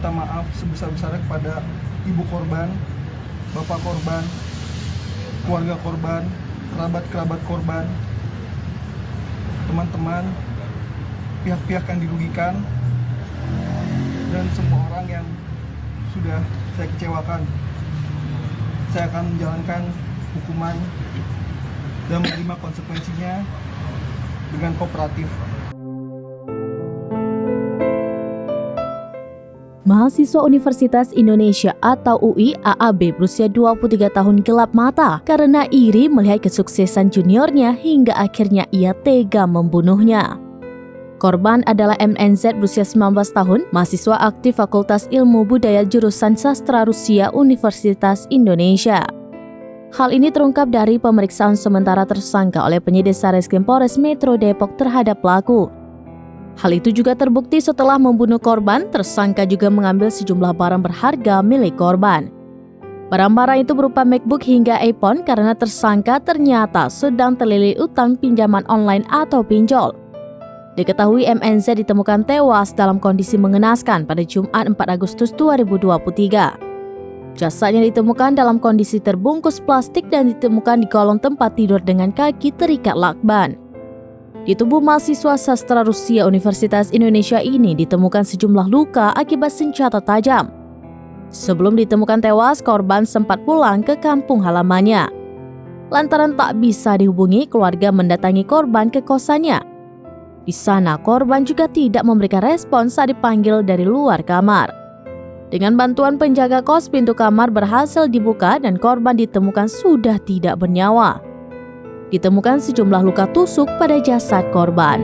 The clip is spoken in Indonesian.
meminta maaf sebesar-besarnya kepada ibu korban, bapak korban, keluarga korban, kerabat-kerabat korban, teman-teman, pihak-pihak yang dirugikan, dan semua orang yang sudah saya kecewakan. Saya akan menjalankan hukuman dan menerima konsekuensinya dengan kooperatif. Mahasiswa Universitas Indonesia atau UI AAB berusia 23 tahun gelap mata karena iri melihat kesuksesan juniornya hingga akhirnya ia tega membunuhnya. Korban adalah MNZ berusia 19 tahun, mahasiswa aktif Fakultas Ilmu Budaya jurusan Sastra Rusia Universitas Indonesia. Hal ini terungkap dari pemeriksaan sementara tersangka oleh penyidik Satreskrim Polres Metro Depok terhadap pelaku. Hal itu juga terbukti setelah membunuh korban, tersangka juga mengambil sejumlah barang berharga milik korban. Barang-barang itu berupa MacBook hingga iPhone karena tersangka ternyata sedang terlilit utang pinjaman online atau pinjol. Diketahui MNZ ditemukan tewas dalam kondisi mengenaskan pada Jumat 4 Agustus 2023. Jasadnya ditemukan dalam kondisi terbungkus plastik dan ditemukan di kolong tempat tidur dengan kaki terikat lakban. Di tubuh mahasiswa sastra Rusia Universitas Indonesia ini ditemukan sejumlah luka akibat senjata tajam. Sebelum ditemukan tewas, korban sempat pulang ke kampung halamannya. Lantaran tak bisa dihubungi, keluarga mendatangi korban ke kosannya. Di sana, korban juga tidak memberikan respon saat dipanggil dari luar kamar. Dengan bantuan penjaga kos, pintu kamar berhasil dibuka dan korban ditemukan sudah tidak bernyawa. Ditemukan sejumlah luka tusuk pada jasad korban.